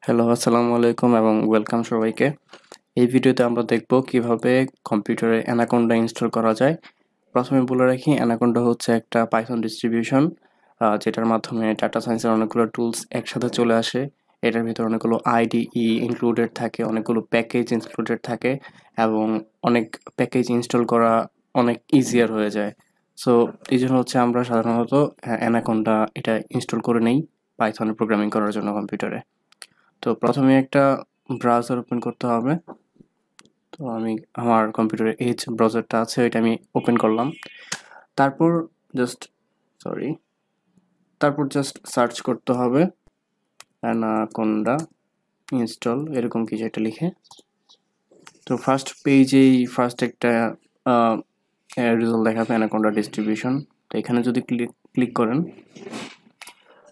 Hello, আসসালামু আলাইকুম এবং ওয়েলকাম সবাইকে। এই ভিডিওতে আমরা দেখব কিভাবে কম্পিউটারে অ্যানাকোন্ডা ইনস্টল করা যায়। প্রথমে বলে রাখি, অ্যানাকোন্ডা হচ্ছে একটা পাইথন ডিস্ট্রিবিউশন, যেটার মাধ্যমে ডাটা সায়েন্সের অনেকগুলো টুলস একসাথে চলে আসে। এটার ভিতরে অনেকগুলো আইডিই ইনক্লুডেড থাকে, অনেকগুলো প্যাকেজ ইনক্লুডেড থাকে এবং অনেক প্যাকেজ ইনস্টল করা অনেক ইজিয়ার হয়ে যায়। সো এই জন্য হচ্ছে আমরা সাধারণত অ্যানাকোন্ডা এটা ইনস্টল করে নেই পাইথনে প্রোগ্রামিং করার জন্য কম্পিউটারে। তো প্রথমে একটা ব্রাউজার ওপেন করতে হবে। তো আমি আমার কম্পিউটারে এজ ব্রাউজারটা আছে, এটা আমি ওপেন করলাম। তারপর জাস্ট সরি তারপর জাস্ট সার্চ করতে হবে অ্যানাকোন্ডা ইনস্টল, এরকম কিছু একটা লিখে। তো ফার্স্ট পেজেই ফার্স্ট একটা রেজাল্ট দেখাবে অ্যানাকোন্ডা ডিস্ট্রিবিউশন। তো এখানে যদি ক্লিক করেন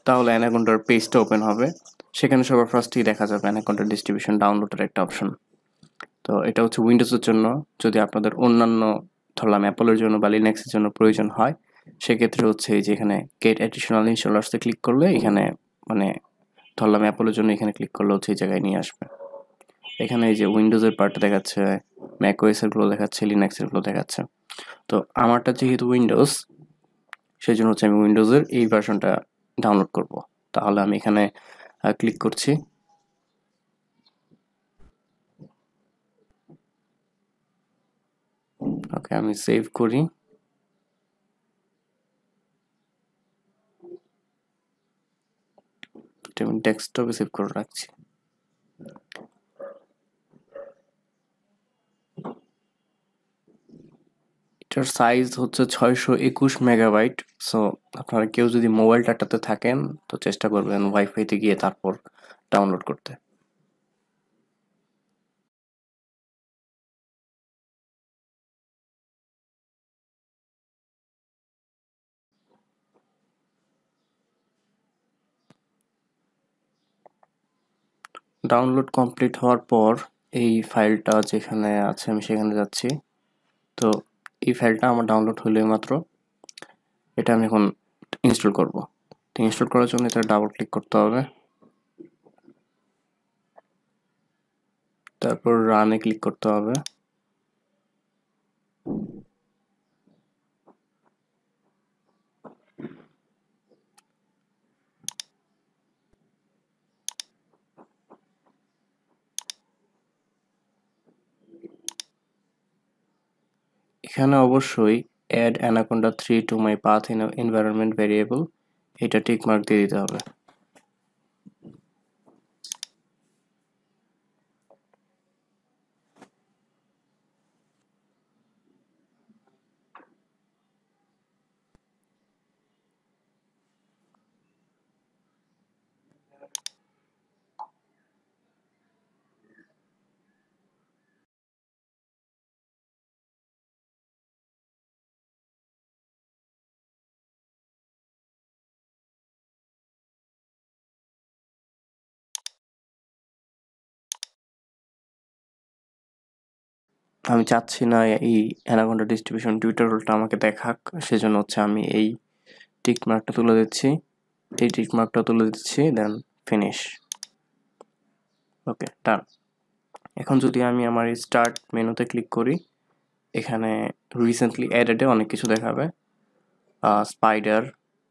তাহলে অ্যানাকোন্ডার পেজটা ওপেন হবে। সেখানে সবার ফার্স্টেই দেখা যাবে অ্যানাকোন্ডা ডিস্ট্রিবিউশন ডাউনলোডের একটা অপশন। তো এটা হচ্ছে উইন্ডোজের জন্য। যদি আপনাদের অন্যান্য ধরলাম অ্যাপলের জন্য বা লিনাক্সের জন্য প্রয়োজন হয়, সেক্ষেত্রে হচ্ছে এই যে এখানে গেট অ্যাডিশনাল ইনস্টলার্সে ক্লিক করলে এখানে মানে ধরলাম অ্যাপলের জন্য এখানে ক্লিক করলে হচ্ছে এই জায়গায় নিয়ে আসবে। এখানে এই যে উইন্ডোজের পার্টটা দেখাচ্ছে, ম্যাক ওএসের গুলো দেখাচ্ছে, লিনাক্সের গুলো দেখাচ্ছে। তো আমারটা যেহেতু উইন্ডোজ, সেই জন্য হচ্ছে আমি উইন্ডোজের এই ভার্সনটা ডাউনলোড করব। তাহলে আমি এখানে ক্লিক করছি। ওকে, আমি সেভ করি। এটা আমি ডেস্কটপে সেভ করে রাখছি। এটার সাইজ হচ্ছে 621 মেগাবাইট। সো আপনারা কেউ যদি মোবাইল ডাটাতে থাকেন তো চেষ্টা করবেন ওয়াইফাইতে গিয়ে তারপর ডাউনলোড করতে। ডাউনলোড কমপ্লিট হওয়ার পর এই ফাইলটা যেখানে আছে আমি সেখানে যাচ্ছি। তো এই ফাইলটা আমার ডাউনলোড হলে মাত্র এটা আমি এখন ইনস্টল করব। তো ইনস্টল করার জন্য এটা ডাবল ক্লিক করতে হবে, তারপর রানে ক্লিক করতে হবে। এখানে অবশ্যই add Anaconda 3 to my path in environment variable, এটা টিক মার্ক দিয়ে দিতে হবে। আমি চাচ্ছি না এই অ্যানাকোন্ডা ডিস্ট্রিবিউশন টিউটোরিয়ালটা আমাকে দেখাক, সেজন্য হচ্ছে আমি এই টিক মার্কটা তুলে দিচ্ছি। এই টিক মার্কটা তুলে দিচ্ছি, দেন ফিনিশ। ওকে, ডান। এখন যদি আমি আমার এই স্টার্ট মেনুতে ক্লিক করি, এখানে রিসেন্টলি অ্যাডেডে অনেক কিছু দেখাবে। Spyder,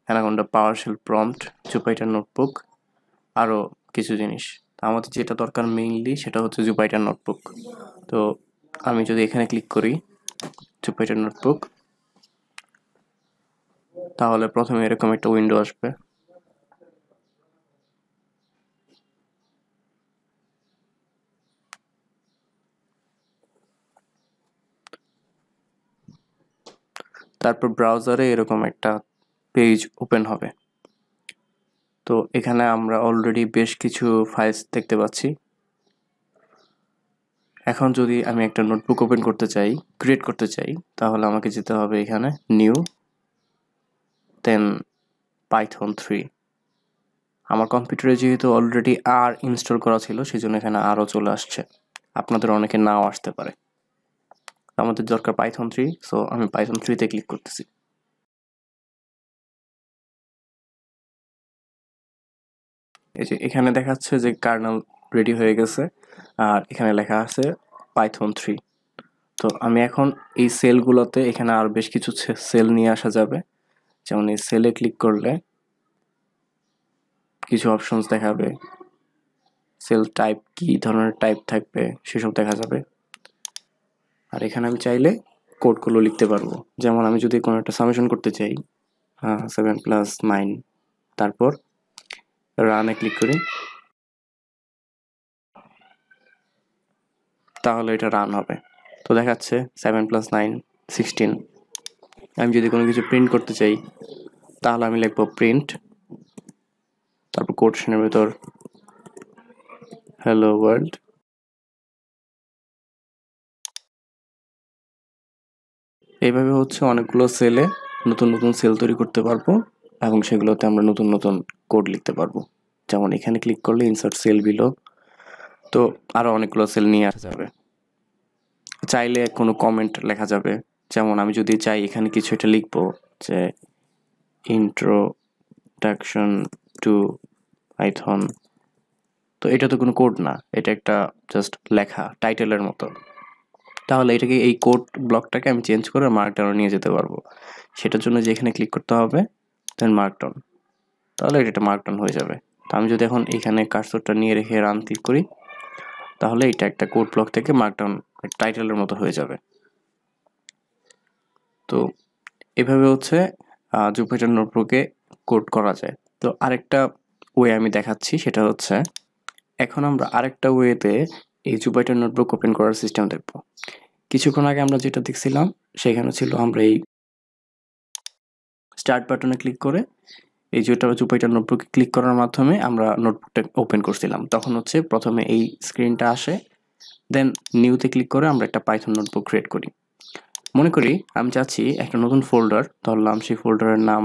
Anaconda PowerShell prompt, Jupyter notebook, আরও কিছু জিনিস। তো আমাদের যেটা দরকার মেইনলি সেটা হচ্ছে জুপাইটার নোটবুক। তো আমি যদি এখানে ক্লিক করি জুপাইটার নোটবুক, তাহলে প্রথমে এরকম একটা উইন্ডো আসবে। তারপর ব্রাউজারে এরকম একটা পেজ ওপেন হবে। তো এখানে আমরা অলরেডি বেশ কিছু ফাইলস দেখতে পাচ্ছি। এখন যদি আমি একটা নোটবুক ওপেন করতে চাই, ক্রিয়েট করতে চাই, তাহলে আমাকে যেতে হবে এখানে নিউ, দেন পাইথন 3। আমার কম্পিউটারে যেহেতু অলরেডি আর ইনস্টল করা ছিল, সেজন্য এখানে আরও চলে আসছে। আপনাদের অনেকে নাও আসতে পারে। আমাদের দরকার পাইথন 3, সো আমি পাইথন 3-তে ক্লিক করতেছি। এই যে এখানে দেখাচ্ছে যে কার্নেল রেডি হয়ে গেছে, আর এখানে লেখা আছে পাইথন 3। তো আমি এখন এই সেলগুলোতে এখানে আর বেশ কিছু সেল নিয়ে আসা যাবে। যেমন এই সেলে ক্লিক করলে কিছু অপশনস দেখাবে, সেল টাইপ কি ধরনের টাইপ থাকবে সেসব দেখা যাবে। আর এখানে আমি চাইলে কোডগুলো লিখতে পারবো। যেমন আমি যদি কোনো একটা সামেশন করতে চাই, 7+9, তারপর রানে ক্লিক করি, তাহলে এটা রান হবে। তো দেখাচ্ছে 7+9 16। আমি যদি কোনো কিছু প্রিন্ট করতে চাই, তাহলে আমি লিখবো প্রিন্ট, তারপর কোটেশনের ভেতর হ্যালো ওয়ার্ল্ড। এইভাবে হচ্ছে অনেকগুলো সেলে নতুন নতুন সেল তৈরি করতে পারবো, এবং সেগুলোতে আমরা নতুন নতুন কোড লিখতে পারবো। যেমন এখানে ক্লিক করলে ইনসার্ট সেল বিলো, তো আরো অনেকগুলো সেল নিয়ে আসা যাবে। চাইলে কোনো কমেন্ট লেখা যাবে। যেমন আমি যদি চাই এখানে কিছু একটা লিখবো, যে ইন্ট্রোডাকশন টু পাইথন, তো এটা তো কোনো কোড না, এটা একটা জাস্ট লেখা টাইটেলের মতো। তাহলে এটাকে, এই কোড ব্লকটাকে আমি চেঞ্জ করে মার্কডাউনে নিয়ে যেতে পারবো। সেটার জন্য যে এখানে ক্লিক করতে হবে, দেন মার্কডাউন, তাহলে এটা মার্কডাউন হয়ে যাবে। তো আমি যদি এখন এখানে কার্সরটা নিয়ে রেখে রান ক্লিক করি, তাহলে এটা একটা কোড ব্লক থেকে মার্কডাউন টাইটেলের মতো হয়ে যাবে। তো এভাবে হচ্ছে জুপিটার নোটবুকে কোড করা যায়। তো আরেকটা ওয়ে আমি দেখাচ্ছি, সেটা হচ্ছে এখন আমরা আরেকটা ওয়েতে এই জুপিটার নোটবুক ওপেন করার সিস্টেম দেখব। কিছুক্ষণ আগে আমরা যেটা দেখছিলাম, সেখানে ছিল আমরা এই স্টার্ট বাটনে ক্লিক করে এই যেটা জুপিটার নোটবুকে ক্লিক করার মাধ্যমে আমরা নোটবুকটা ওপেন করছিলাম। তখন হচ্ছে প্রথমে এই স্ক্রিনটা আসে, দেন নিউতে ক্লিক করে আমরা একটা পাইথন নোটবুক ক্রিয়েট করি। মনে করি আমি চাচ্ছি একটা নতুন ফোল্ডার ধরলাম, সেই ফোল্ডারের নাম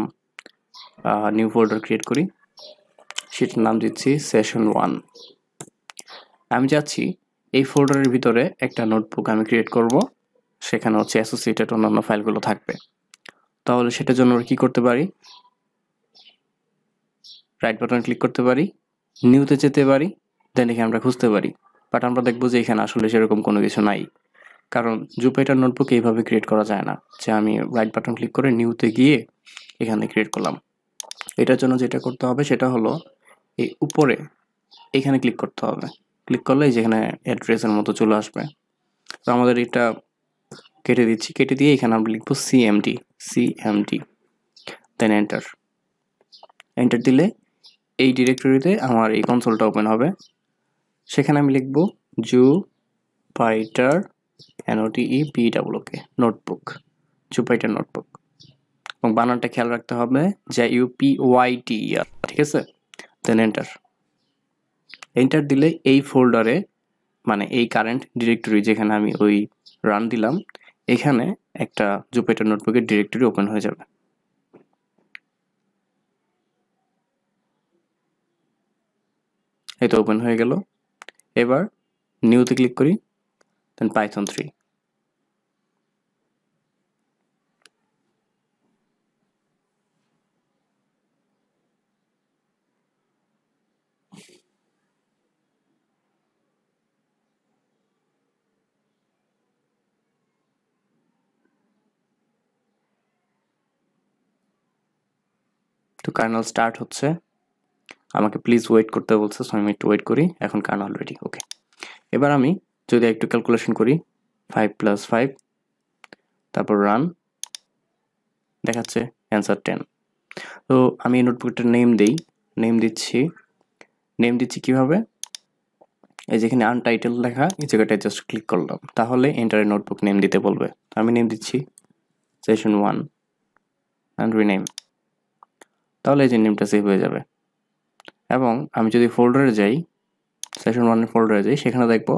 নিউ ফোল্ডার ক্রিয়েট করি, সেটার নাম দিচ্ছি session1। আমি চাচ্ছি এই ফোল্ডারের ভিতরে একটা নোটবুক আমি ক্রিয়েট করব, সেখানে হচ্ছে অ্যাসোসিয়েটেড অন্যান্য ফাইলগুলো থাকবে। তাহলে সেটার জন্য আমরা কি করতে পারি, রাইট বাটন ক্লিক করতে পারি, নিউতে যেতে পারি, দেন এখানে আমরা খুঁজতে পারি। বাট আমরা দেখবো যে এখানে আসলে সেরকম কোনো কিছু নাই, কারণ জুপিটার নোটবুক এইভাবে ক্রিয়েট করা যায় না যে আমি রাইট বাটন ক্লিক করে নিউতে গিয়ে এখানে ক্রিয়েট করলাম। এটার জন্য যেটা করতে হবে সেটা হলো এই উপরে এখানে ক্লিক করতে হবে। ক্লিক করলে যেখানে অ্যাড্রেসের মতো চলে আসবে। তো আমাদের এটা কেটে দিচ্ছি, কেটে দিয়ে এখানে আমরা লিখবো সিএমডি, দেন এন্টার। এন্টার দিলে এই ডিরেক্টরিতে আমার এই কনসোলটা ওপেন হবে। সেখানে আমি লিখবো Jupiter NOTEBOOK notebook, Jupiter notebook, এবং বানানটা খেয়াল রাখতে হবে যে UPYTER, ঠিক আছে। দেন এন্টার। এন্টার দিলে এই ফোল্ডারে, মানে এই কারেন্ট ডিরেক্টরি যেখানে আমি ওই রান দিলাম, এখানে একটা জুপিটার নোটবুকের ডিরেক্টরি ওপেন হয়ে যাবে। এই তো ওপেন হয়ে গেল। এবার নিউতে ক্লিক করি, দেন পাইথন 3। তো কার্নেল স্টার্ট হচ্ছে, আমাকে প্লিজ ওয়েট করতে বলছে, সো আমি একটু ওয়েট করি। এখন কার্নেল রেডি, ওকে। এবার আমি যদি একটু ক্যালকুলেশন করি, 5+5, তারপর রান, দেখাচ্ছে অ্যান্সার 10। তো আমি এই নোটবুকটার নেম দিচ্ছি কিভাবে, এই যেখানে আনটাইটেল লেখা, এই জায়গাটায় জাস্ট ক্লিক করলাম, তাহলে এন্টারে নোটবুক নেম দিতে বলবে। আমি নেম দিচ্ছি session1 অ্যান্ড রিনেম, তাহলে এই যে নেমটা সেভ হয়ে যাবে। এবং আমি যদি ফোল্ডারে যাই, session1 এর ফোল্ডারে যাই, সেখানে দেখবো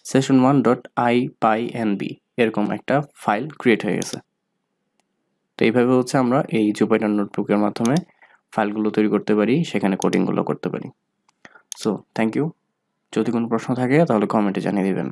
session1.ipynb এরকম একটা ফাইল ক্রিয়েট হয়ে গেছে। তো এইভাবে হচ্ছে আমরা এই জুপিটার নোটবুকের মাধ্যমে ফাইলগুলো তৈরি করতে পারি, সেখানে কোডিংগুলো করতে পারি। So thank you. যদি কোনো প্রশ্ন থাকে তাহলে কমেন্টে জানিয়ে দিবেন।